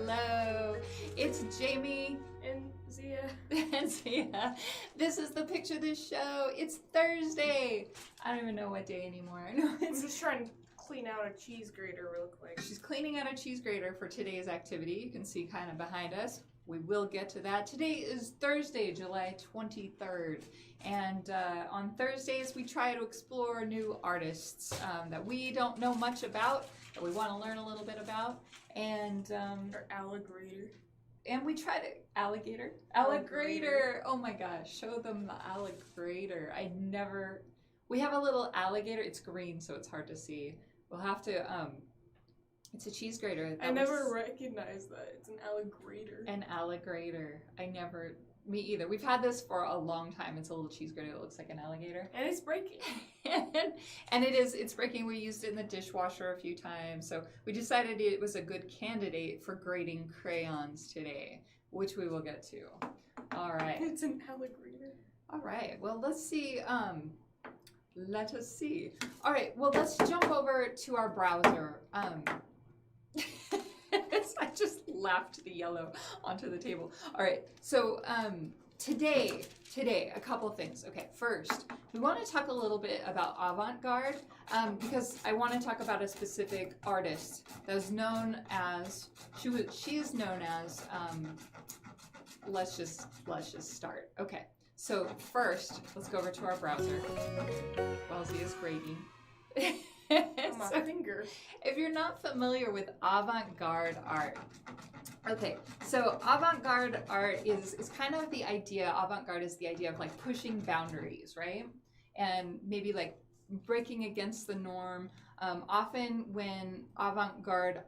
Hello, it's Jaimee and Zia. and Zia. This is the Picture This Show. It's Thursday. I don't even know what day anymore. I know I'm just trying to clean out a cheese grater real quick. She's cleaning out a cheese grater for today's activity. You can see kind of behind us. We will get to that. Today is Thursday, July 23rd. And on Thursdays, we try to explore new artists that we don't know much about, that we want to learn a little bit about. And Or alligator. and we try to alligator. Oh my gosh, show them the alligator. We have a little alligator. It's green, so it's hard to see. We'll have to it's a cheese grater. I never recognized that. It's an alligator. An alligator. Me either. We've had this for a long time. It's a little cheese grater that looks like an alligator. And it's breaking. and it's breaking. We used it in the dishwasher a few times. So we decided it was a good candidate for grating crayons today, which we will get to. All right. It's an alligator. All right. Well, let's see. Let us see. All right. Well, let's jump over to our browser. I just laughed the yellow onto the table. All right, so today, a couple things. Okay, first, we want to talk a little bit about Avant Garde because I want to talk about a specific artist that's known as, she is known as, let's just start. Okay, so first, let's go over to our browser while Zia's grading. My finger. If you're not familiar with avant-garde art, okay, so avant-garde art is kind of the idea, avant-garde is the idea of like pushing boundaries, right? And maybe like breaking against the norm. Often when avant-garde,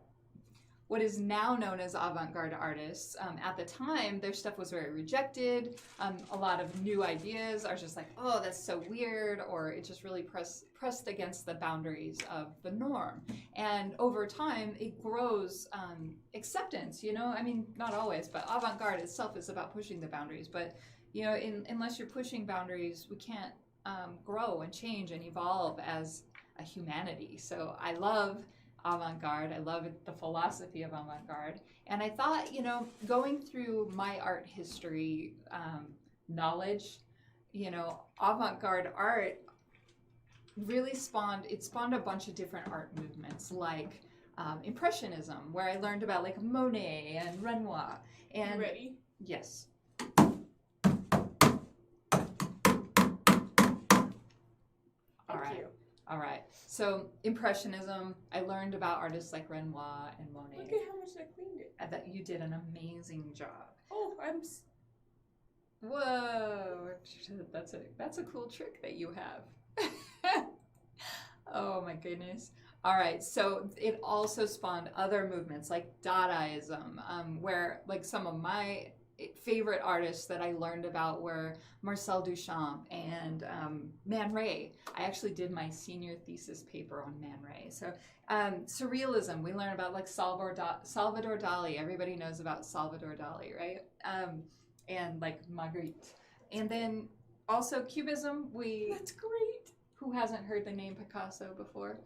what is now known as avant-garde artists, at the time, their stuff was very rejected. A lot of new ideas are just like, oh, that's so weird, or it just really pressed against the boundaries of the norm. And over time, it grows acceptance, you know? I mean, not always, but avant-garde itself is about pushing the boundaries. But, you know, unless you're pushing boundaries, we can't grow and change and evolve as a humanity. So I love avant-garde. I love the philosophy of avant-garde. And I thought, you know, going through my art history knowledge, you know, avant-garde art really spawned a bunch of different art movements like Impressionism, where I learned about like Monet and Renoir. And You ready? Yes. Thank you. All right. So Impressionism, I learned about artists like Renoir and Monet. Look at how much I cleaned it. That you did an amazing job. Oh, Whoa, that's a cool trick that you have. Oh my goodness. All right, so it also spawned other movements like Dadaism, where like some of my favorite artists that I learned about were Marcel Duchamp and Man Ray. I actually did my senior thesis paper on Man Ray. So Surrealism, we learn about like Salvador Dali. Everybody knows about Salvador Dali, right? And like Magritte. And then also Cubism, That's great. Who hasn't heard the name Picasso before?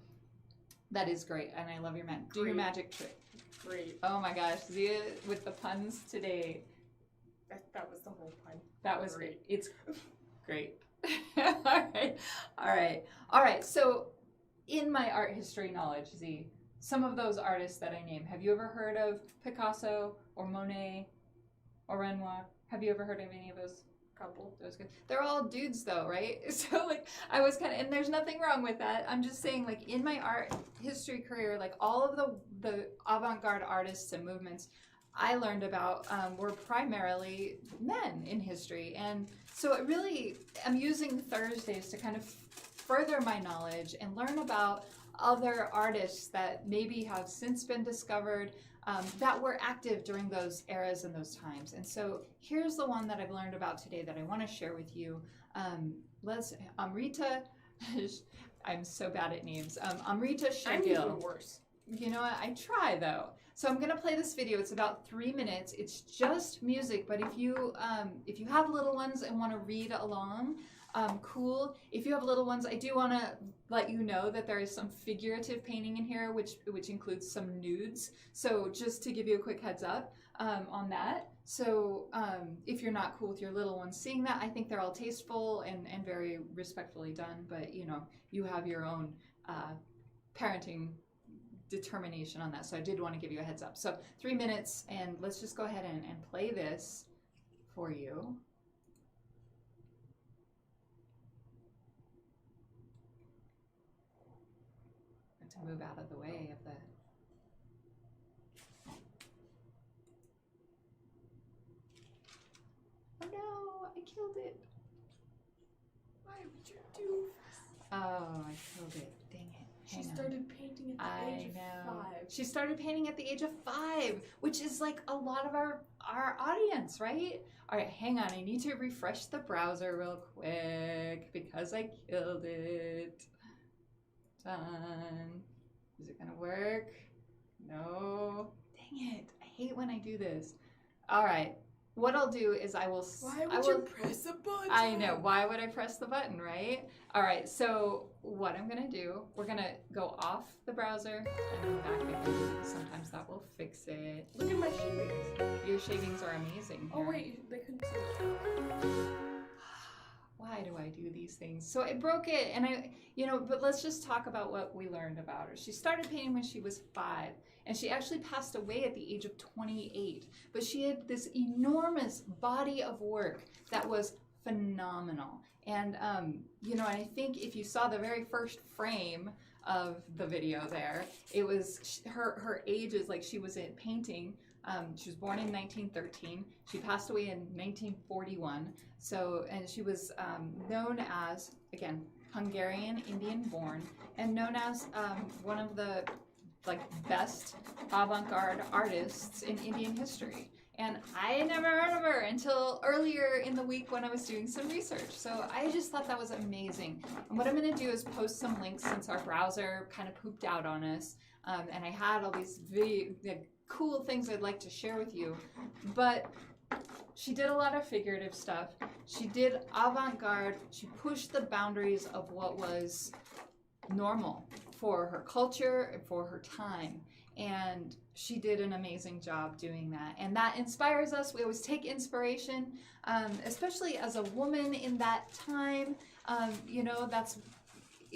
That is great, and I love your do your magic trick. Great. Oh my gosh, Zia with the puns today. That was the whole pun. That was great. It's great. All right. So, in my art history knowledge, Z, some of those artists that I named, have you ever heard of Picasso or Monet or Renoir? Have you ever heard of any of those? Couple. Those good. They're all dudes though, right? So like I was kind of, and there's nothing wrong with that. I'm just saying like in my art history career, like all of the avant-garde artists and movements I learned about were primarily men in history. And so it really, I'm using Thursdays to kind of further my knowledge and learn about other artists that maybe have since been discovered that were active during those eras and those times. And so here's the one that I've learned about today that I want to share with you. Amrita, I'm so bad at names. Amrita Sher-Gil. I'm even worse. You know what? I try though. So I'm gonna play this video. It's about 3 minutes. It's just music, but if you have little ones and want to read along, cool. If you have little ones, I do want to let you know that there is some figurative painting in here, which includes some nudes. So just to give you a quick heads up on that. So if you're not cool with your little ones seeing that, I think they're all tasteful and very respectfully done. But you know, you have your own parenting determination on that. So I did want to give you a heads up. So 3 minutes, and let's just go ahead and play this for you. To move out of the way of the... Oh no, I killed it. Why would you do this? Oh, I killed it. Dang it. She started painting at the age of 5. She started painting at the age of 5, which is like a lot of our audience, right? All right, hang on. I need to refresh the browser real quick because I killed it. Done. Is it gonna work? No. Dang it. I hate when I do this. All right. What I'll do is I will... Why would you press a button? I know. Why would I press the button, right? All right. So what I'm going to do, we're going to go off the browser and then back again. Sometimes that will fix it. Look at my shavings. Your shavings are amazing. Oh, here. wait. They couldn't see it. Why do I do these things? So I broke it and but let's just talk about what we learned about her. She started painting when she was 5 and she actually passed away at the age of 28. But she had this enormous body of work that was phenomenal. And, I think if you saw the very first frame of the video there, it was her age is like she was in painting. She was born in 1913. She passed away in 1941. So, and she was known as, again, Hungarian-Indian born, and known as one of the best avant-garde artists in Indian history. And I had never heard of her until earlier in the week when I was doing some research. So I just thought that was amazing. And what I'm going to do is post some links since our browser kind of pooped out on us. And I had all these cool things I'd like to share with you. But she did a lot of figurative stuff. She did avant-garde. She pushed the boundaries of what was normal for her culture and for her time. And she did an amazing job doing that. And that inspires us. We always take inspiration, especially as a woman in that time.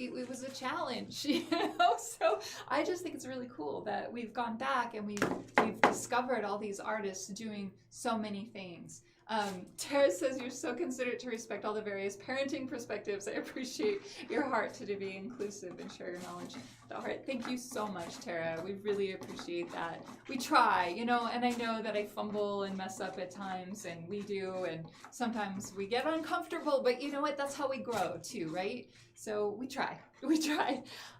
It was a challenge, So I just think it's really cool that we've gone back and we've discovered all these artists doing so many things. Tara says, you're so considerate to respect all the various parenting perspectives. I appreciate your heart to be inclusive and share your knowledge. All right, thank you so much, Tara. We really appreciate that. We try, and I know that I fumble and mess up at times, and we do, and sometimes we get uncomfortable, but you know what? That's how we grow too, right? So we try.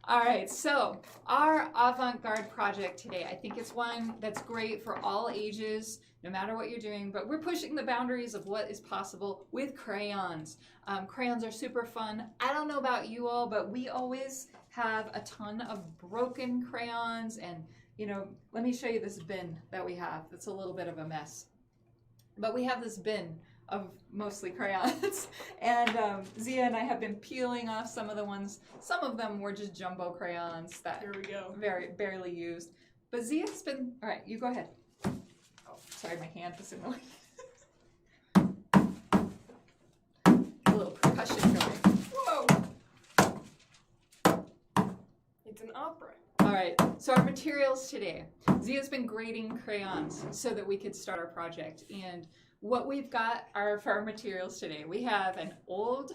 All right, so our avant-garde project today, I think it's one that's great for all ages, no matter what you're doing, but we're pushing the boundaries of what is possible with crayons. Crayons are super fun. I don't know about you all, but we always have a ton of broken crayons, and let me show you this bin that we have. It's a little bit of a mess, but we have this bin of mostly crayons, and Zia and I have been peeling off some of the ones. Some of them were just jumbo crayons that Here we go. very barely used, but Zia's been, all right, you go ahead. Oh, sorry, my hand was in the way. A little percussion going. Whoa! It's an opera. All right, so our materials today. Zia's been grading crayons so that we could start our project, and what we've got are for our materials today. We have an old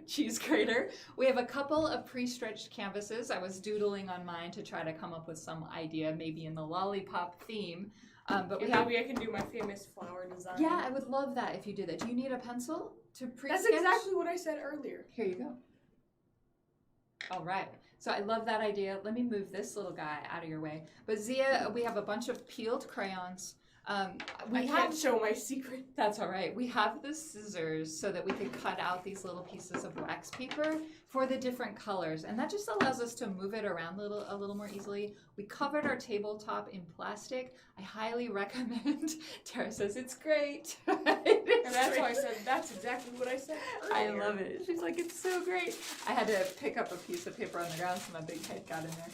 cheese grater. We have a couple of pre-stretched canvases. I was doodling on mine to try to come up with some idea, maybe in the lollipop theme. But maybe I can do my famous flower design. Yeah, I would love that if you do that. Do you need a pencil to pre-sketch? That's exactly what I said earlier. Here you go. All right. So I love that idea. Let me move this little guy out of your way. But Zia, we have a bunch of peeled crayons. We I can't show my secret. That's all right. We have the scissors so that we can cut out these little pieces of wax paper for the different colors, and that just allows us to move it around a little more easily. We covered our tabletop in plastic. I highly recommend. Tara says it's great. And that's why I said that's exactly what I said earlier. I love it. She's like, it's so great. I had to pick up a piece of paper on the ground so my big head got in there.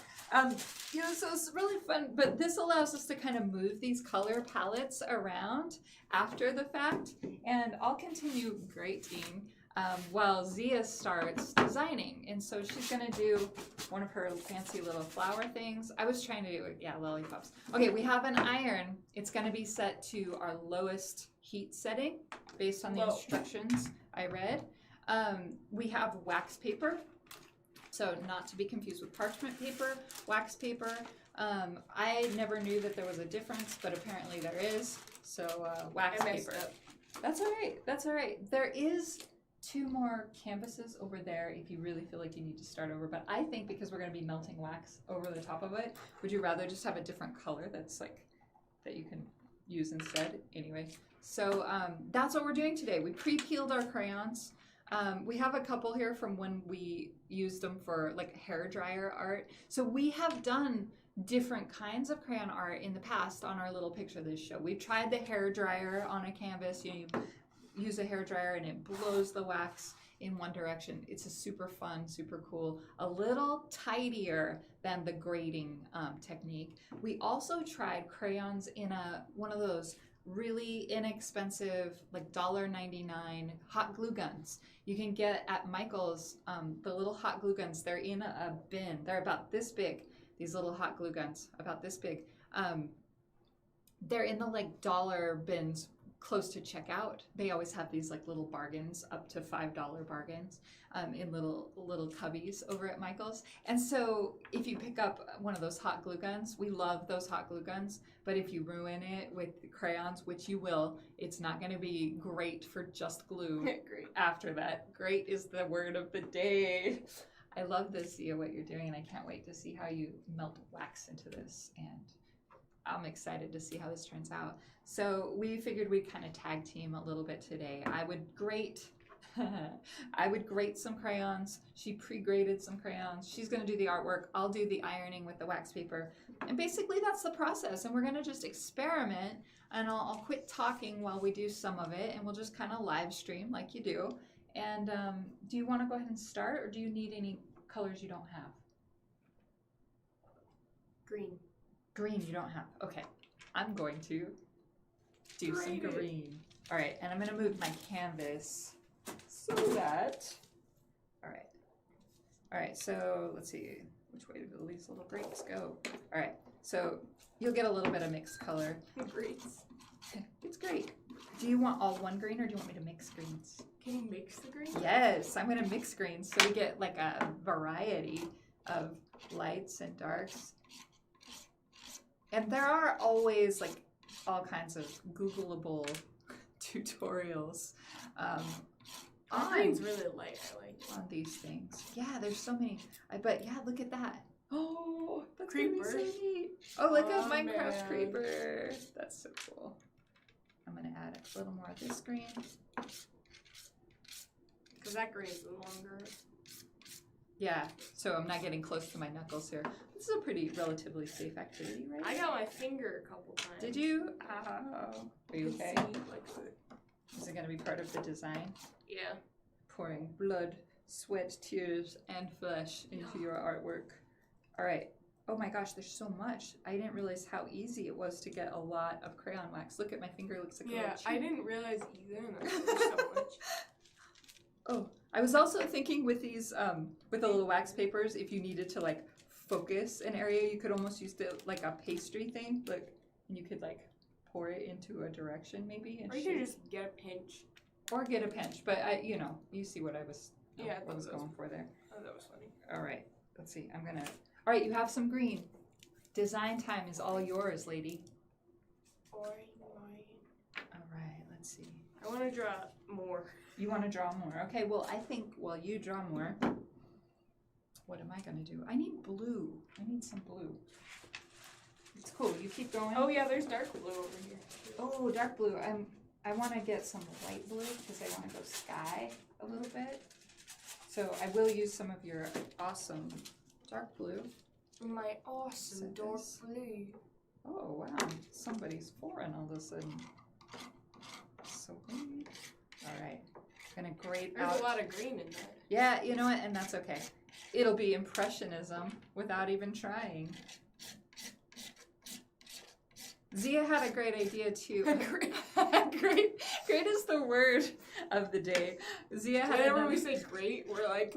So it's really fun, but this allows us to kind of move these color palettes around after the fact, and I'll continue grading while Zia starts designing. And so she's gonna do one of her fancy little flower things. I was trying to do, lollipops. Okay, we have an iron. It's gonna be set to our lowest heat setting based on the instructions I read. We have wax paper. So not to be confused with parchment paper, wax paper. I never knew that there was a difference, but apparently there is. So wax paper. That's all right. That's all right. There is 2 more canvases over there if you really feel like you need to start over. But I think because we're going to be melting wax over the top of it, would you rather just have a different color that's like, that you can use instead? Anyway, so that's what we're doing today. We pre-peeled our crayons. We have a couple here from when we used them for like hair dryer art. So we have done different kinds of crayon art in the past on our little picture this show. We've tried the hair dryer on a canvas. You use a hair dryer and it blows the wax in one direction. It's a super fun, super cool, a little tidier than the grading technique. We also tried crayons in one of those really inexpensive, like $1.99 hot glue guns. You can get at Michael's the little hot glue guns. They're in a bin. They're about this big. These little hot glue guns, about this big. They're in the like dollar bins close to checkout. They always have these like little bargains, up to $5 bargains in little cubbies over at Michael's. And so if you pick up one of those hot glue guns, we love those hot glue guns, but if you ruin it with crayons, which you will, it's not going to be great for just glue. Great. After that. Great is the word of the day. I love this, Zia, what you're doing, and I can't wait to see how you melt wax into this, and I'm excited to see how this turns out. So we figured we'd kind of tag team a little bit today. I would grate some crayons. She pre-graded some crayons. She's going to do the artwork. I'll do the ironing with the wax paper. And basically that's the process. And we're going to just experiment, and I'll quit talking while we do some of it, and we'll just kind of live stream like you do. And do you want to go ahead and start, or do you need any colors you don't have? Green. Green you don't have. Okay. I'm going to do some green. All right, and I'm going to move my canvas so that, all right, so let's see, which way do these little breaks go? All right, so you'll get a little bit of mixed color. Great. It's great. Do you want all one green, or do you want me to mix greens? Can you mix the green? Yes, I'm going to mix greens so we get like a variety of lights and darks. And there are always like all kinds of Googleable tutorials on green's really light. I like it. On these things. Yeah, there's so many. But yeah, look at that. Oh, that's Creepers. Gonna be so neat. Oh, look at Oh, Minecraft man. creeper. That's so cool. I'm gonna add a little more of this green. Because that green is longer. Yeah, so I'm not getting close to my knuckles here. This is a pretty relatively safe activity, right? I got my finger a couple times. Did you? Oh. Are you okay? See, Is it going to be part of the design? yeah. Pouring blood, sweat, tears, and flesh into your artwork. All right. Oh my gosh, there's so much. I didn't realize how easy it was to get a lot of crayon wax. Look at my finger, looks like a little I cheek. didn't realize either, and there's so much. Oh, I was also thinking with these, with the little wax papers, if you needed to like focus an area, you could almost use the like a pastry thing, like, and you could like pour it into a direction maybe. And Or you could just get a pinch. or get a pinch, but you see what I was, Yeah, what I was going for there. Oh, that was funny. All right, let's see. All right, you have some green. Design time is all yours, lady. All right, let's see. I want to draw more. You want to draw more? Okay, well, I think while you draw more, what am I going to do? I need blue. I need some blue. It's cool. You keep going. Oh yeah, there's dark blue over here. Oh, dark blue. I want to get some light blue because I want to go sky a little bit. So I will use some of your awesome dark blue. My awesome dark blue. Oh wow, somebody's foreign all of a sudden. So weird. All right, gonna grate out. There's a lot of green in there. Yeah, you know what, and that's okay. It'll be impressionism without even trying. Zia had a great idea too. Great is the word of the day. Zia had. Whenever we say great, we're like,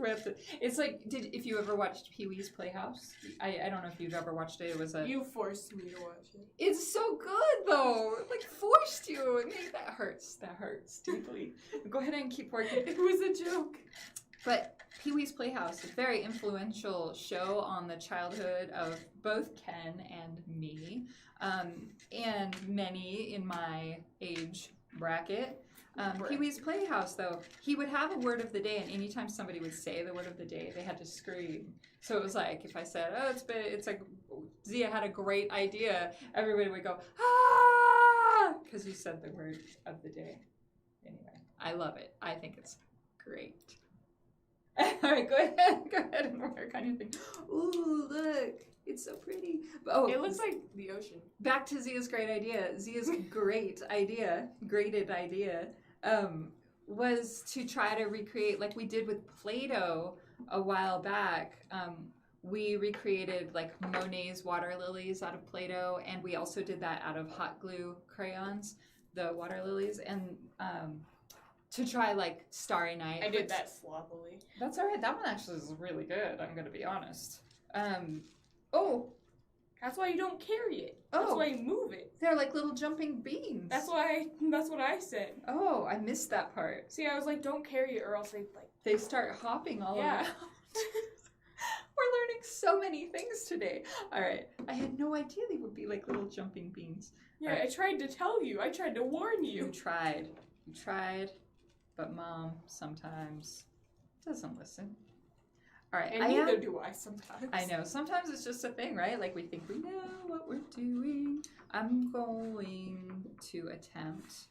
it's like, if you ever watched Pee-wee's Playhouse? I don't know if you've ever watched it. It was a. You forced me to watch it. It's so good though. Like forced you. That hurts. That hurts deeply. Go ahead and keep working. It was a joke. But Pee-wee's Playhouse, a very influential show on the childhood of both Ken and me, and many in my age bracket. Pee-wee's Playhouse, though, he would have a word of the day, and anytime somebody would say the word of the day, they had to scream. So it was like, if I said, oh, it's like, Zia had a great idea, everybody would go, ah, because you said the word of the day. Anyway, I love it. I think it's great. All right, go ahead and work on your thing. Ooh, look, it's so pretty. Oh, it looks like the ocean. Back to Zia's great idea. Zia's graded idea, was to try to recreate, like we did with Play-Doh a while back. We recreated like Monet's water lilies out of Play-Doh, and we also did that out of hot glue crayons, the water lilies, and to try like Starry Night. I did that sloppily. That's all right. That one actually is really good. I'm gonna be honest. Oh, that's why you don't carry it. That's why you move it. They're like little jumping beans. That's what I said. Oh, I missed that part. See, I was like, don't carry it, or else they start hopping all yeah. around. We're learning so many things today. All right, I had no idea they would be like little jumping beans. Yeah, right. I tried to tell you. I tried to warn you. You tried, but Mom sometimes doesn't listen. All right, and neither do I sometimes. I know. Sometimes it's just a thing, right? Like we think we know what we're doing. I'm going to attempt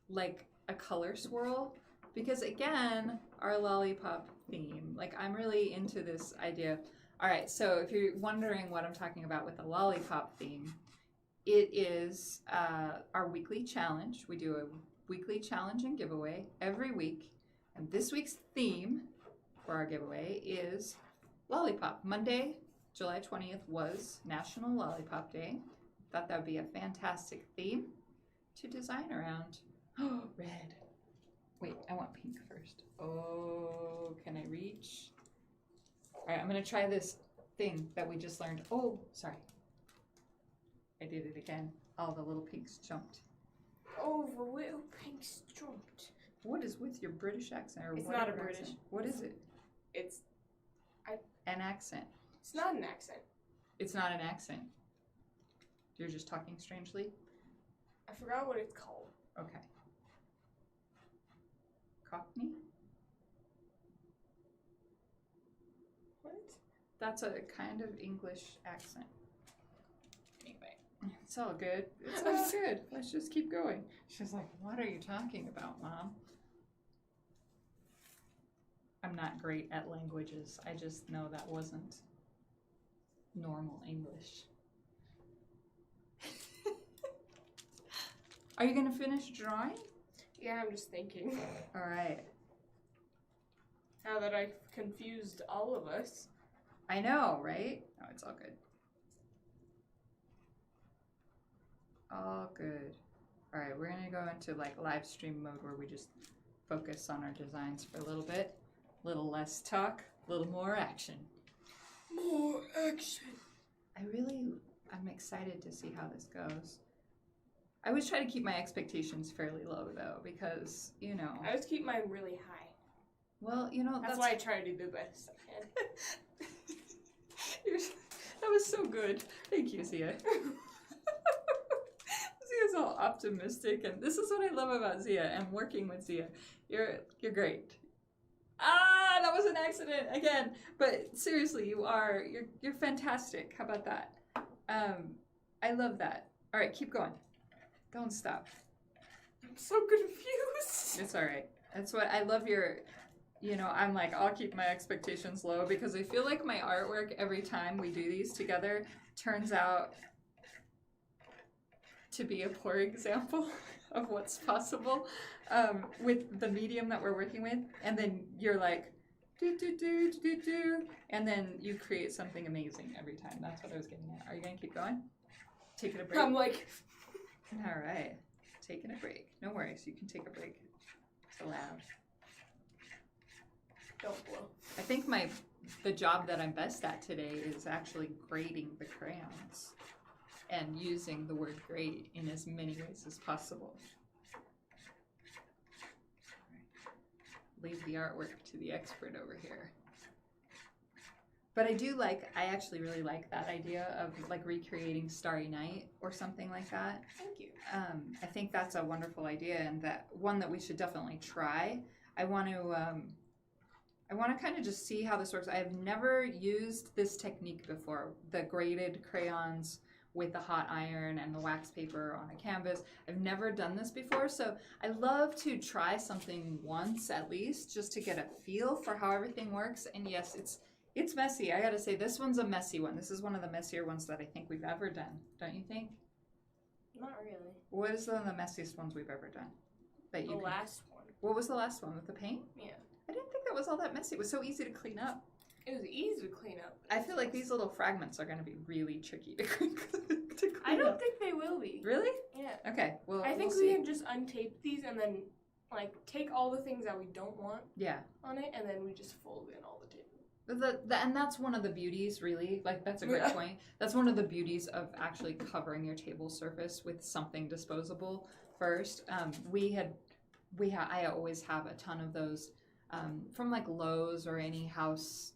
like a color swirl because again, our lollipop theme. Like I'm really into this idea. All right, so if you're wondering what I'm talking about with the lollipop theme, it is our weekly challenge. We do a weekly challenge and giveaway every week, and this week's theme for our giveaway is lollipop. Monday, July 20th was National Lollipop Day. Thought that would be a fantastic theme to design around. Oh, red. Wait, I want pink first. Oh, can I reach? All right, I'm gonna try this thing that we just learned. Oh, sorry. I did it again. All the little pinks jumped. Oh, the little pinks jumped. What is with your British accent? Or it's not a British. British. What is it? It's an accent. It's not an accent. It's not an accent. You're just talking strangely? I forgot what it's called. Okay. Cockney? What? That's a kind of English accent. Anyway, it's all good. It's all good. Let's just keep going. She's like, what are you talking about, Mom? I'm not great at languages. I just know that wasn't normal English. Are you going to finish drawing? Yeah, I'm just thinking. All right. Now that I've confused all of us. I know, right? Oh, it's all good. All good. All right, we're going to go into like live stream mode where we just focus on our designs for a little bit. A little less talk, a little more action. More action. I'm excited to see how this goes. I always try to keep my expectations fairly low though, because, you know. I always keep mine really high. Well, you know, that's why I try to do the best I can. That was so good. Thank you, Zia. Zia's all optimistic, and this is what I love about Zia and working with Zia. You're great. Ah, that was an accident again. But seriously, you're fantastic. How about that? I love that. All right, keep going. Don't stop. I'm so confused. It's all right. That's what I love your, I'm like, I'll keep my expectations low because I feel like my artwork every time we do these together turns out to be a poor example of what's possible with the medium that we're working with. And then you're like, do, and then you create something amazing every time. That's what I was getting at. Are you going to keep going? Taking a break? I'm like... All right. Taking a break. No worries. You can take a break. It's allowed. Don't blow. I think the job that I'm best at today is actually grading the crayons and using the word grade in as many ways as possible. Leave the artwork to the expert over here. But I actually really like that idea of like recreating Starry Night or something like that. Thank you. I think that's a wonderful idea and that one that we should definitely try. I want to kind of just see how this works. I have never used this technique before, the graded crayons with the hot iron and the wax paper on a canvas. I've never done this before, so I love to try something once at least just to get a feel for how everything works. And yes, it's messy. I gotta say, this one's a messy one. This is one of the messier ones that I think we've ever done. Don't you think? Not really. What is one of the messiest ones we've ever done? The last one. What was the last one, with the paint? Yeah. I didn't think that was all that messy. It was so easy to clean up. It was easy to clean up. I feel like these little fragments are going to be really tricky to clean I don't up. think they will be. Really? Yeah. Okay, well, I think we'll we see. can just untape these and then, like, take all the things that we don't want Yeah. on it, and then we just fold in all the tape. And that's one of the beauties, really. Like, that's a great point. That's one of the beauties of actually covering your table surface with something disposable first. I always have a ton of those from like Lowe's or any house,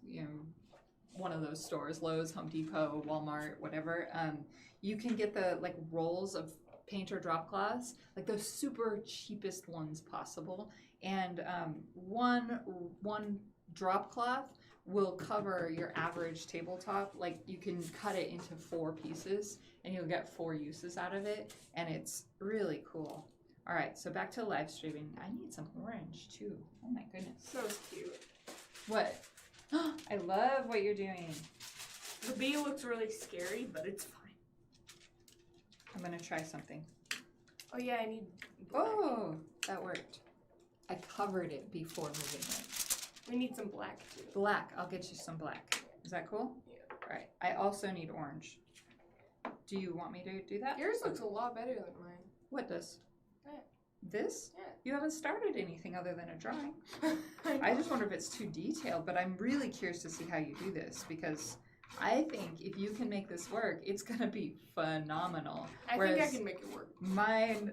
one of those stores, Lowe's, Home Depot, Walmart, whatever. You can get the like rolls of paint or drop cloths, like those super cheapest ones possible. And one drop cloth will cover your average tabletop. Like you can cut it into 4 pieces and you'll get 4 uses out of it. And it's really cool. All right, so back to live streaming. I need some orange too. Oh my goodness. So cute. What? I love what you're doing. The bee looks really scary, but it's fine. I'm gonna try something. Oh yeah, I need black. Oh, that worked. I covered it before moving it. We need some black too. Black, I'll get you some black. Is that cool? Yeah. All right, I also need orange. Do you want me to do that? Yours looks a lot better than mine. What does? That. This? Yeah. You haven't started anything other than a drawing. I just wonder if it's too detailed, but I'm really curious to see how you do this because I think if you can make this work, it's going to be phenomenal. I think I can make it work. Mine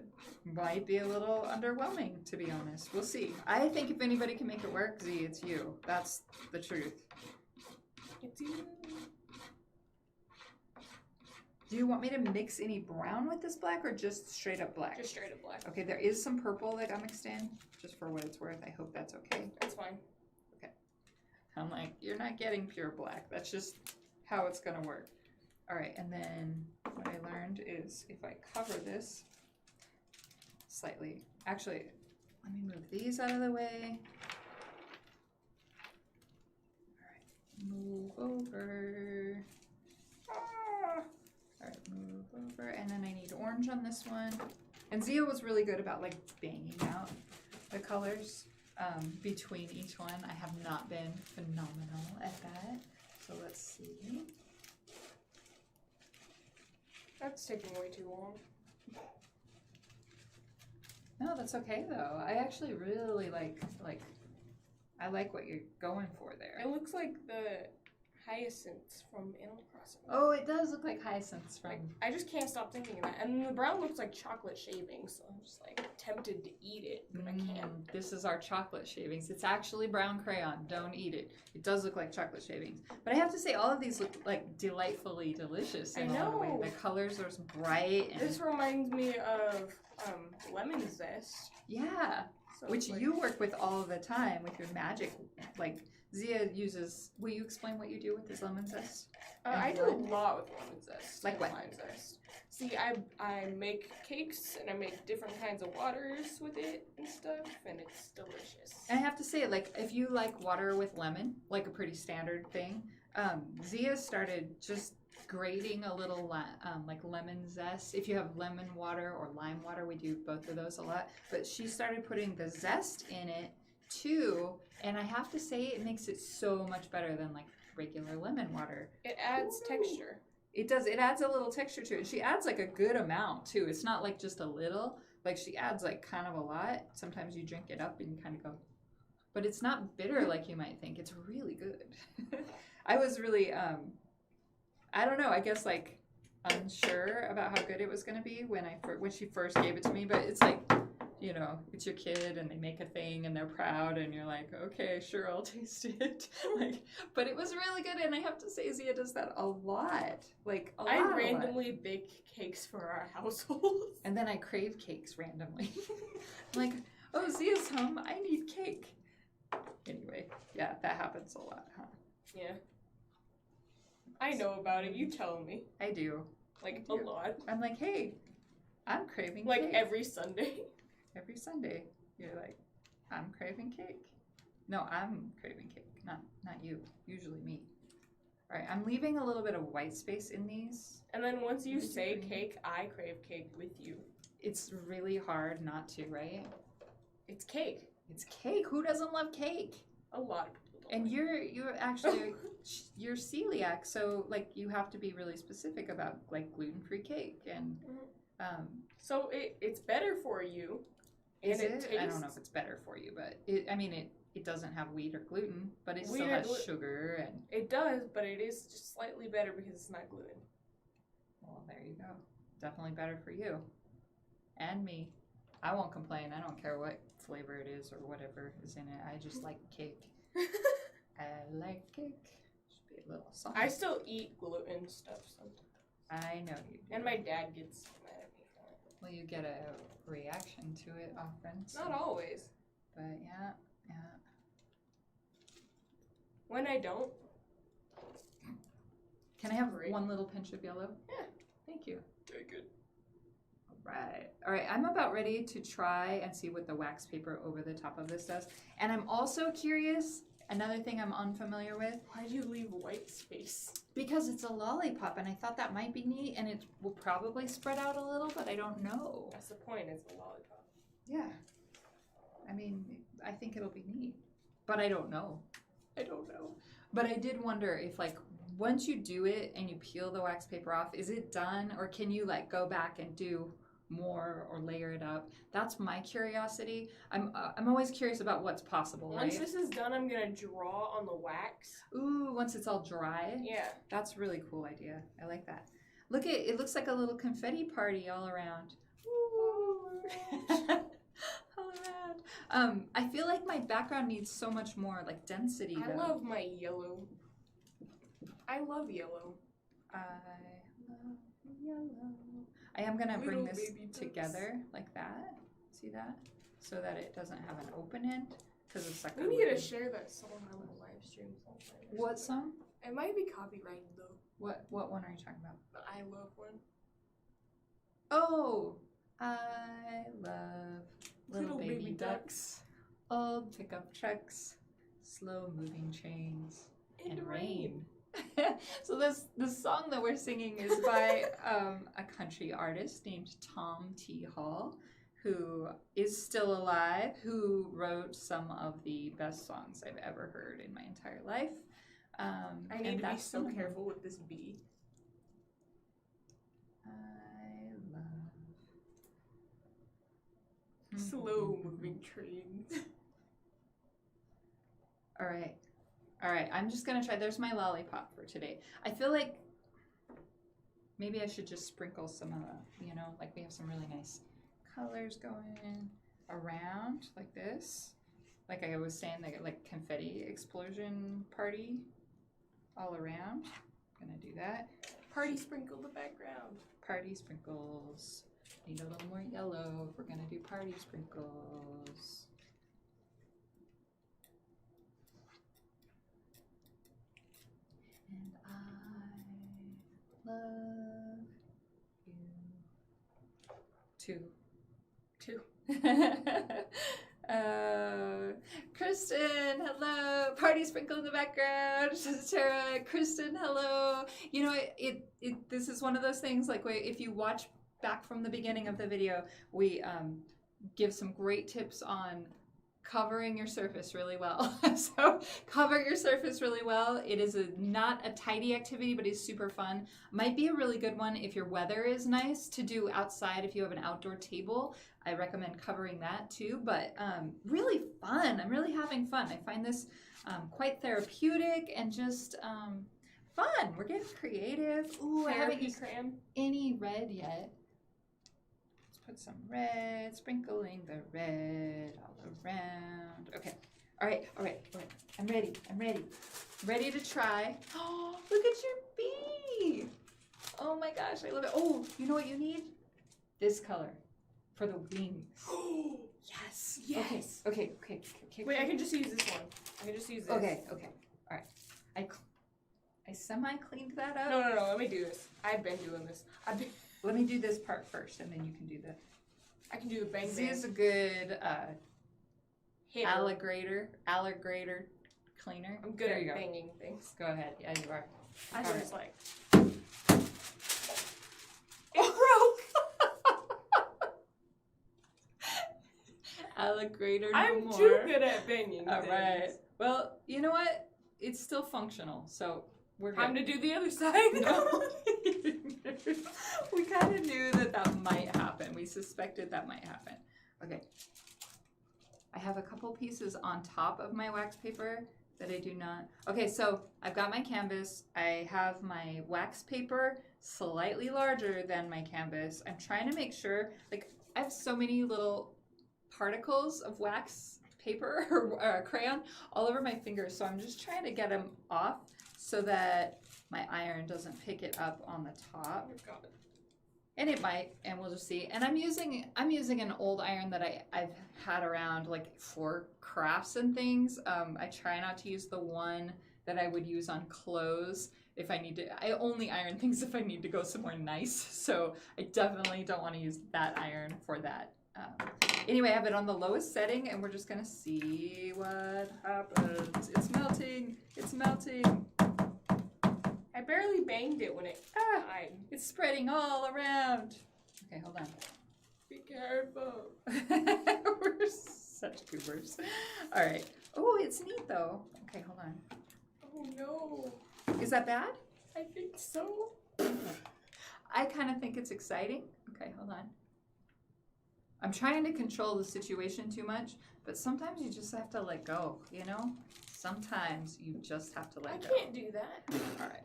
might be a little underwhelming, to be honest. We'll see. I think if anybody can make it work, Z, it's you. That's the truth. It's you. Do you want me to mix any brown with this black or just straight up black? Just straight up black. Okay, there is some purple that got mixed in, just for what it's worth. I hope that's okay. That's fine. Okay. I'm like, you're not getting pure black. That's just how it's gonna work. All right, and then what I learned is if I cover this slightly, actually, let me move these out of the way. All right, move over. All right, move over, and then I need orange on this one. And Zia was really good about like banging out the colors between each one. I have not been phenomenal at that. So let's see. That's taking way too long. No, that's okay though. I actually really I like what you're going for there. It looks like the hyacinths from Animal Crossing. Oh, it does look like hyacinths from... I just can't stop thinking of that. And the brown looks like chocolate shavings, so I'm just like tempted to eat it, but I can't. This is our chocolate shavings. It's actually brown crayon. Don't eat it. It does look like chocolate shavings. But I have to say, all of these look like delightfully delicious in a lot of ways. The colors are bright. And... This reminds me of lemon zest. Yeah. So which like, you work with all the time with your magic. Like Zia uses. Will you explain what you do with this lemon zest? I do a lot with lemon zest. Like and what? lime zest. See, I make cakes and I make different kinds of waters with it and stuff, and it's delicious. And I have to say, like, if you like water with lemon, like a pretty standard thing, Zia started just grating a little like lemon zest. If you have lemon water or lime water, we do both of those a lot. But she started putting the zest in it too, and I have to say, it makes it so much better than like regular lemon water. It adds texture. It does. It adds a little texture to it. She adds like a good amount too. It's not like just a little. Like she adds like kind of a lot. Sometimes you drink it up and you kind of go, but it's not bitter like you might think. It's really good. I was really, I don't know. I guess like unsure about how good it was going to be when she first gave it to me. But it's like, you know, it's your kid and they make a thing and they're proud and you're like, okay, sure, I'll taste it. Like, but it was really good, and I have to say Zia does that a lot. Like a lot. I randomly bake cakes for our household. And then I crave cakes randomly. I'm like, oh, Zia's home, I need cake. Anyway, yeah, that happens a lot, huh? Yeah. I know about it, you tell me. I do. Like, I do. a lot. I'm like, hey, I'm craving like cake. every Sunday. Every Sunday, you're like, I'm craving cake. No, I'm craving cake, not you. Usually me. All right, I'm leaving a little bit of white space in these. And then once you say cake, I crave cake with you. It's really hard not to, right? It's cake. It's cake. Who doesn't love cake? A lot of people don't. And you're actually you're celiac, so like you have to be really specific about like gluten-free cake and so it's better for you. Is and it? tastes, I don't know if it's better for you, but it doesn't have wheat or gluten, but it Wheat still or has glu- sugar and It does, but it is just slightly better because it's not gluten. well, there you go. Definitely better for you and me. I won't complain. I don't care what flavor it is or whatever is in it. I just like cake. I like cake. Should be a little song. I still eat gluten stuff sometimes. I know you do. And my dad gets mad at me for that. Well, you get a reaction to it often. So. Not always. But yeah. When I don't. Can I have Great. one little pinch of yellow? Yeah. Thank you. Okay, good. All right, I'm about ready to try and see what the wax paper over the top of this does. And I'm also curious, another thing I'm unfamiliar with. Why do you leave white space? Because it's a lollipop, and I thought that might be neat, and it will probably spread out a little, but I don't know. That's the point, it's a lollipop. Yeah. I mean, I think it'll be neat, but I don't know. But I did wonder if, like, once you do it and you peel the wax paper off, is it done, or can you, like, go back and do more or layer it up? That's my curiosity. I'm always curious about what's possible, right? Once this is done, I'm gonna draw on the wax. Ooh, once it's all dry? Yeah. That's a really cool idea. I like that. Look at it, looks like a little confetti party all around. All around. I feel like my background needs so much more like density I though. love my yellow. I love yellow. I love yellow. I am gonna bring Little this baby ducks. together like that. See that? So that it doesn't have an open end. Because it's like We need to share that song on the live stream sometime. What song? It might be copyrighted though. What one are you talking about? The I love one. Oh, I love little baby ducks, old pickup trucks, slow moving trains, and rain. So this song that we're singing is by a country artist named Tom T. Hall, who is still alive, who wrote some of the best songs I've ever heard in my entire life. I need to be so careful with this bee. I love Slow moving trains. All right, I'm just gonna try. There's my lollipop for today. I feel like maybe I should just sprinkle some of the, like we have some really nice colors going around like this. Like I was saying, like confetti explosion party all around. Gonna do that. Party sprinkle the background. Party sprinkles. Need a little more yellow if we're gonna do party sprinkles. love you. Two. Kristen, hello. Party sprinkle in the background. Tara, Kristen, hello. You know, this is one of those things, like, if you watch back from the beginning of the video, we give some great tips on covering your surface really well. So cover your surface really well. It is not a tidy activity, but it's super fun. Might be a really good one if your weather is nice to do outside. If you have an outdoor table, I recommend covering that too. But really fun. I'm really having fun. I find this quite therapeutic and just fun. We're getting creative. Ooh, I haven't used any red yet. Put some red, sprinkling the red all around. Okay, all right. I'm ready. Ready to try. Oh, look at your bee. Oh my gosh, I love it. Oh, you know what you need? This color for the wings. Yes. Okay. Wait, I can just use this one. I can just use this. Okay. All right. I semi-cleaned that up. No. Let me do this. I've been doing this. Let me do this part first, and then you can do the... I can do the bang bang. Zia's a good alligator cleaner. I'm good at banging things. Go ahead. Yeah, you are. I was just like... It broke! Alligator no I'm more. too good at banging All things. right. Well, you know what? It's still functional, so we're good. Time to do the other side. No. We kind of knew that might happen. We suspected that might happen. Okay. I have a couple pieces on top of my wax paper that I do not. Okay, so I've got my canvas. I have my wax paper slightly larger than my canvas. I'm trying to make sure, like, I have so many little particles of wax paper or crayon all over my fingers, so I'm just trying to get them off so that my iron doesn't pick it up on the top. Oh God. And it might, and we'll just see. And I'm using an old iron that I've had around, like, for crafts and things. I try not to use the one that I would use on clothes if I need to. I only iron things if I need to go somewhere nice. So I definitely don't want to use that iron for that. Anyway, I have it on the lowest setting, and we're just gonna see what happens. It's melting. It's melting. I barely banged it when it died. It's spreading all around. Okay, hold on. Be careful. We're such goobers. All right. Oh, it's neat though. Okay, hold on. Oh no. Is that bad? I think so. I kind of think it's exciting. Okay, hold on. I'm trying to control the situation too much, but sometimes you just have to let go, you know? Sometimes you just have to let go. I can't do that. All right.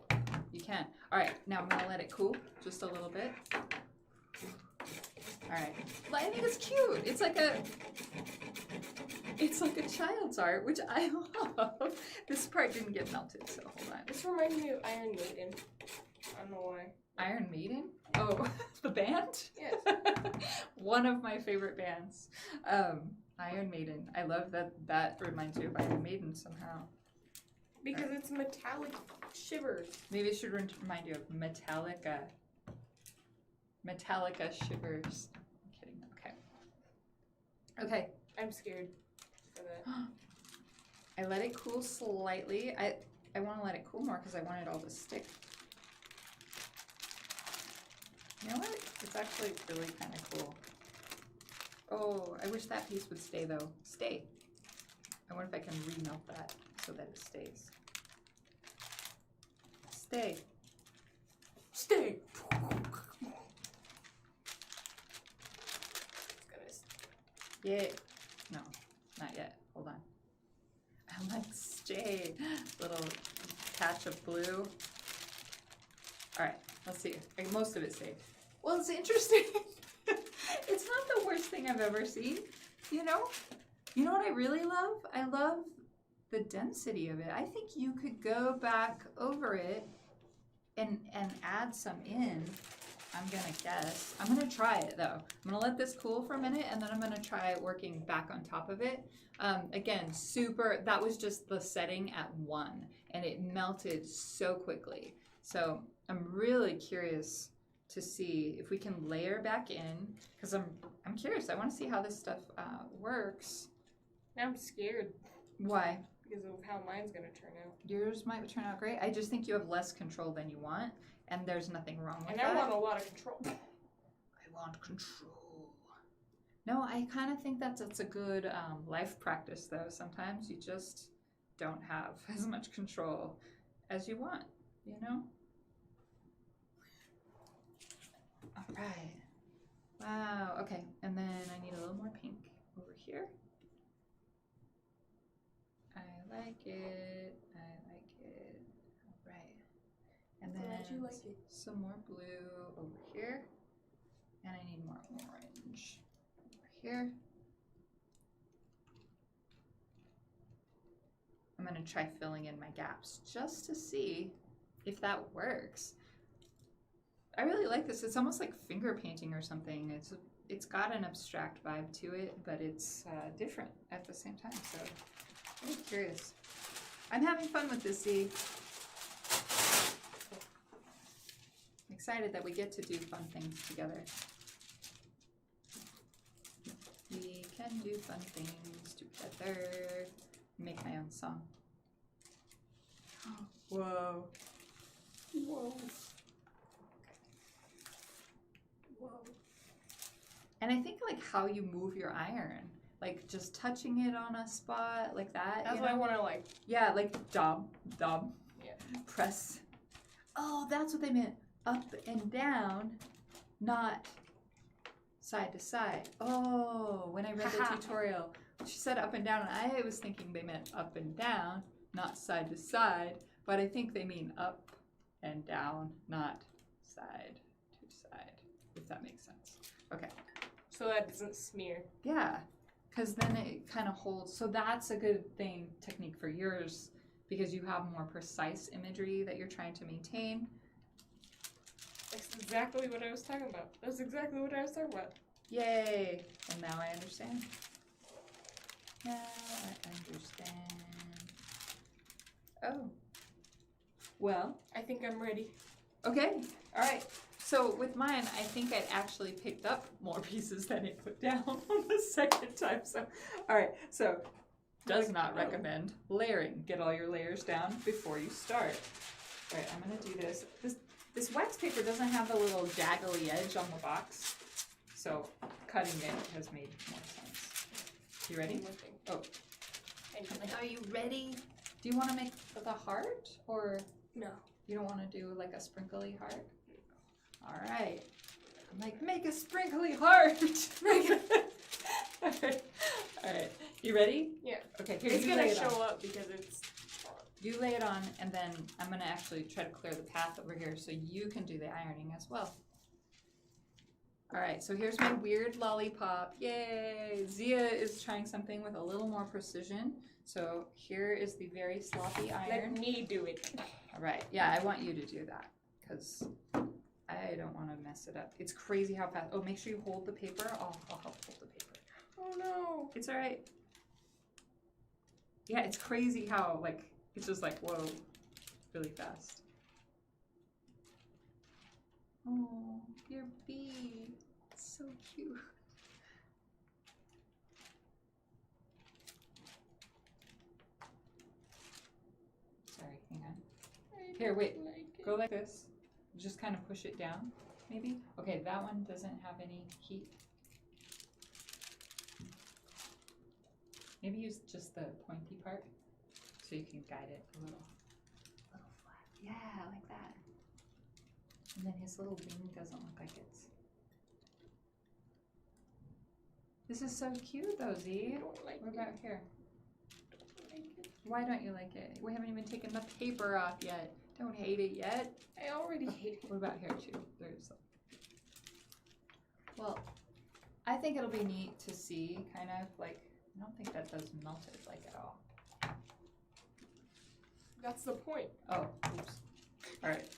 You can. All right, now I'm gonna let it cool just a little bit. All right. I think it's cute. It's like a child's art, which I love. This part didn't get melted, so hold on. This reminds me of Iron Maiden. I don't know why. Iron Maiden? Oh, the band? Yes. One of my favorite bands. Iron Maiden. I love that reminds you of Iron Maiden somehow. Because it's metallic shivers. Maybe it should remind you of Metallica. Metallica shivers. I'm kidding. Okay. Okay. I'm scared for that. I let it cool slightly. I want to let it cool more because I want it all to stick. You know what? It's actually really kind of cool. Oh, I wish that piece would stay though. Stay. I wonder if I can remelt that so that it stays. Stay. Stay. Yeah. No, not yet. Hold on. I'm like, stay. Little patch of blue. All right, let's see. Most of it stayed. Well, it's interesting. It's not the worst thing I've ever seen. You know? You know what I really love? I love the density of it. I think you could go back over it and add some in. I'm gonna guess. I'm gonna try it though. I'm gonna let this cool for a minute and then I'm gonna try working back on top of it. Again, that was just the setting at 1 and it melted so quickly. So I'm really curious to see if we can layer back in, because I'm curious. I want to see how this stuff works. Now I'm scared Why? because of how mine's gonna turn out. Yours might turn out great. I just think you have less control than you want, and there's nothing wrong with And that. I want a lot of control. I want control. No, I kind of think that's a good life practice, though. Sometimes you just don't have as much control as you want, you know? All right. Wow. Okay. And then I need a little more pink over here. I like it. I like it. All right. And then Glad you like it. some more blue over here. And I need more orange over here. I'm going to try filling in my gaps just to see if that works. I really like this. It's almost like finger painting or something. It's got an abstract vibe to it, but it's different at the same time. So I'm curious. I'm having fun with this, Z. I'm excited that we get to do fun things together. We can do fun things together. Make my own song. Whoa. Whoa. Whoa. And I think like how you move your iron, like just touching it on a spot like that. That's what I want to like. Yeah, like dab. Yeah. Press. Oh, that's what they meant. Up and down, not side to side. Oh, when I read the tutorial, she said up and down, and I was thinking they meant up and down, not side to side. But I think they mean up and down, not side to side, if that makes sense. Okay. So that doesn't smear. Yeah, because then it kind of holds. So that's a good technique for yours, because you have more precise imagery that you're trying to maintain. That's exactly what I was talking about. That's exactly what I was talking about. Yay! And now I understand. Now I understand. Oh. Well. I think I'm ready. Okay. All right. So with mine, I think I actually picked up more pieces than it put down on the second time. So, all right. So, does not recommend layering. Get all your layers down before you start. All right. I'm gonna do this. This wax paper doesn't have the little jaggly edge on the box, so cutting it has made more sense. You ready? Oh. Are you ready? Do you want to make the heart, or No. you don't want to do like a sprinkly heart? All right. I'm like, make a sprinkly heart. All right. You ready? Yeah. Okay. Here, It's you gonna lay it show on. up because it's. You lay it on, and then I'm gonna actually try to clear the path over here so you can do the ironing as well. All right. So here's my weird lollipop. Yay! Zia is trying something with a little more precision. So here is the very sloppy iron. Let me do it. All right. Yeah, I want you to do that because I don't want to mess it up. It's crazy how fast. Oh, make sure you hold the paper. I'll help hold the paper. Oh no. It's all right. Yeah, it's crazy how like it's just like whoa, really fast. Oh, your bee. It's so cute. Sorry, hang on. Here, wait. Go like this. Just kind of push it down, maybe. Okay, that one doesn't have any heat. Maybe use just the pointy part so you can guide it a little flat. Yeah, like that. And then his little wing doesn't look like it's. This is so cute though, Z. What about here? Why don't you like it? We haven't even taken the paper off yet. Don't hate it yet. I already hate it. What about here too? There's. Well, I think it'll be neat to see, kind of like. I don't think that does melted like at all. That's the point. Oh, oops. All right.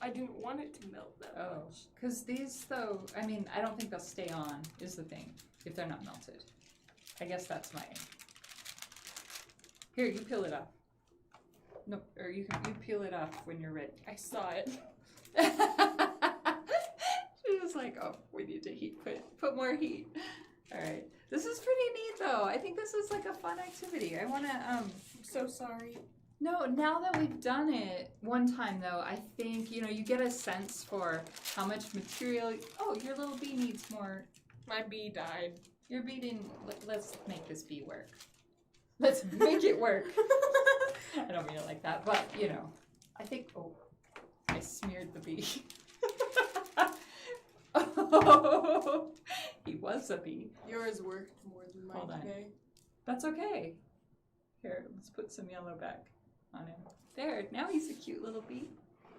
I didn't want it to melt that much. Because these though, I mean, I don't think they'll stay on is the thing if they're not melted. I guess that's my. Here, you peel it off. No, or you peel it off when you're ready. I saw it. She was like, oh, we need to put more heat. All right. This is pretty neat, though. I think this is like a fun activity. I want to, I'm so sorry. No, now that we've done it one time, though, I think, you know, you get a sense for how much material. Oh, your little bee needs more. My bee died. Your bee didn't. Let's make this bee work. Let's make it work. I don't mean it like that, but, you know, I think, oh, I smeared the bee. Oh, he was a bee. Yours worked more than mine Hold on. today. That's okay. Here, let's put some yellow back on him. There, now he's a cute little bee.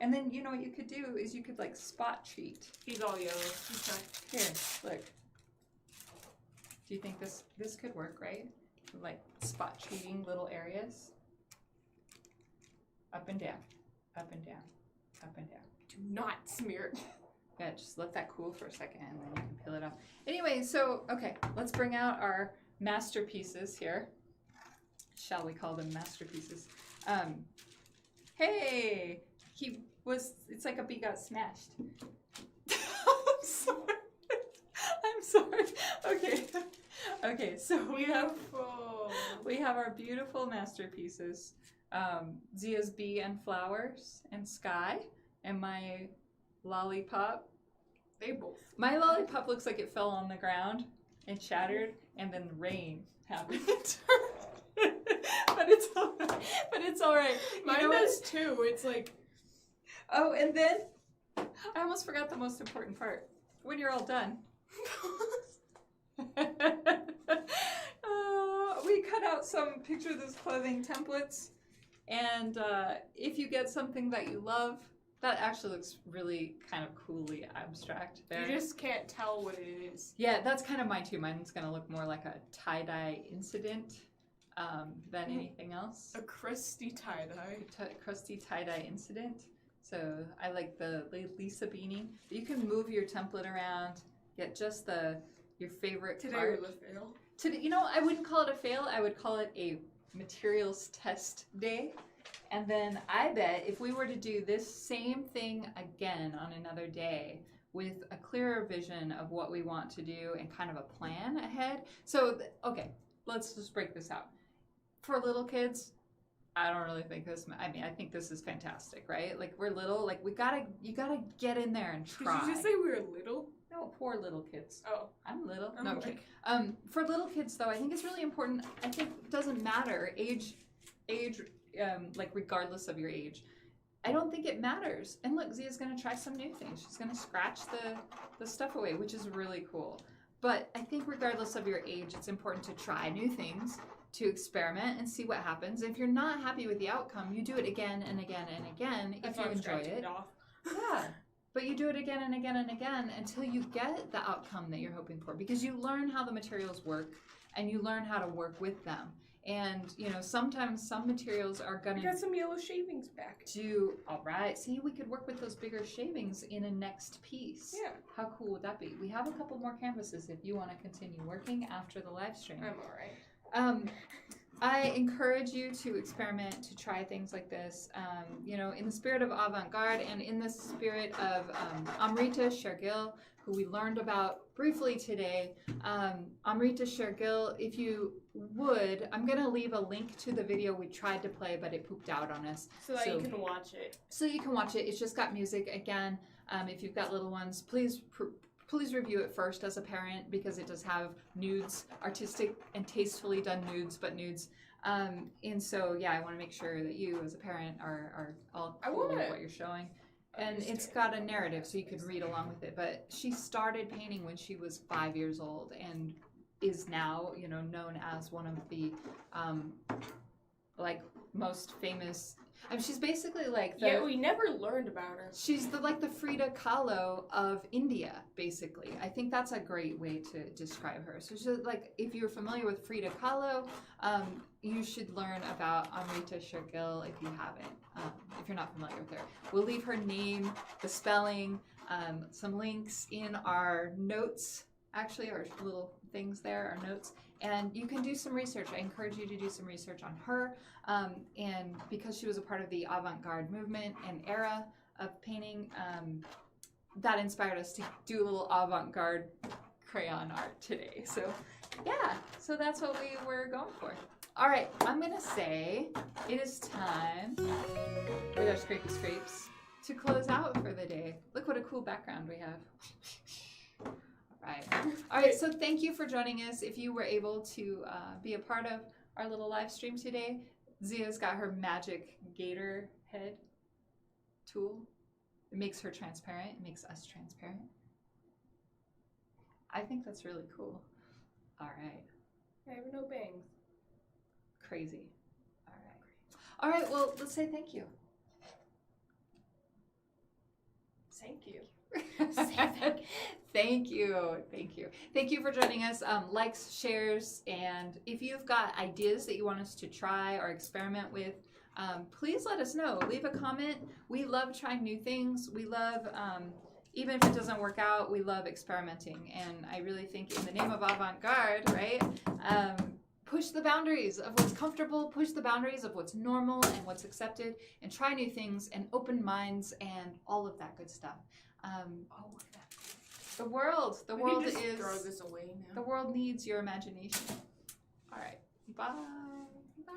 And then, you know what you could do is you could, like, spot treat. He's all yellow. Okay. Here, look. Do you think this could work, right? Like, spot treating little areas. Up and down, up and down, up and down. Do not smear it. Yeah, just let that cool for a second and then you can peel it off. Anyway, so, okay, let's bring out our masterpieces here. Shall we call them masterpieces? Hey, it's like a bee got smashed. I'm sorry. I'm sorry. Okay, so we have our beautiful masterpieces. Zia's bee and flowers and sky, and my lollipop. My lollipop looks like it fell on the ground and shattered, and then rain happened. But it's all right. Mine does too. It's like, oh, and then I almost forgot the most important part. When you're all done, we cut out some picture this clothing templates, and if you get something that you love, that actually looks really kind of coolly abstract there. you just can't tell what it is. Yeah, that's kind of mine too. Mine's gonna look more like a tie-dye incident than anything else. A crusty tie-dye. Crusty tie-dye incident. So I like the Lisa beanie. You can move your template around, get just your favorite Today part. was a fail. Today, you know, I wouldn't call it a fail. I would call it a materials test day. And then I bet if we were to do this same thing again on another day with a clearer vision of what we want to do and kind of a plan ahead. So, okay, let's just break this out. For little kids, I don't really think I think this is fantastic, right? Like, we're little, like, you gotta get in there and try. Did you just say we were little? No, poor little kids. Oh. I'm little. I'm No, I'm like- kidding. For little kids, though, I think it's really important. I think it doesn't matter age, like, regardless of your age. I don't think it matters. And look, Zia's gonna try some new things. She's gonna scratch the stuff away, which is really cool. But I think regardless of your age, it's important to try new things, to experiment and see what happens. If you're not happy with the outcome, you do it again and again and again if you enjoy it. Yeah. But you do it again and again and again until you get the outcome that you're hoping for, because you learn how the materials work and you learn how to work with them. And, you know, sometimes some materials are going I got some yellow shavings back. all right, see, we could work with those bigger shavings in a next piece. Yeah. How cool would that be? We have a couple more canvases if you want to continue working after the live stream. I'm all right. I encourage you to experiment, to try things like this, you know, in the spirit of Avant Garde and in the spirit of Amrita Sher-Gil, who we learned about briefly today. Amrita Sher-Gil, if you would, I'm going to leave a link to the video we tried to play, but it pooped out on us. So that you can watch it. So you can watch it. It's just got music. Again, if you've got little ones, please review it first as a parent, because it does have nudes, artistic and tastefully done nudes, but nudes. And so, yeah, I want to make sure that you as a parent are all cool with what you're showing. And it's got a narrative, so you could read along with it. But she started painting when she was 5 years old and is now, you know, known as one of the, like, most famous. I mean, she's basically like Yeah, we never learned about her. She's like the Frida Kahlo of India, basically. I think that's a great way to describe her. So she's like, if you're familiar with Frida Kahlo, you should learn about Amrita Sher-Gil if you haven't, if you're not familiar with her. We'll leave her name, the spelling, some links in our notes actually are little things there, are notes. And you can do some research. I encourage you to do some research on her. And because she was a part of the Avant Garde movement and era of painting, that inspired us to do a little Avant Garde crayon art today. So yeah, so that's what we were going for. All right, I'm gonna say it is time with our scrapey scrapes to close out for the day. Look what a cool background we have. All right, so thank you for joining us. If you were able to be a part of our little live stream today, Zia's got her magic gator head tool. It makes her transparent. It makes us transparent. I think that's really cool. All right. I have no bangs. Crazy. All right. All right, well, let's say thank you. Thank you. Thank you. Thank you. Thank you for joining us. Likes, shares, and if you've got ideas that you want us to try or experiment with, please let us know. Leave a comment. We love trying new things. We love, even if it doesn't work out, we love experimenting. And I really think in the name of avant-garde, right? Push the boundaries of what's comfortable, push the boundaries of what's normal and what's accepted, and try new things and open minds and all of that good stuff. The world is, throw this away now. the world needs your imagination. All right, bye. Bye.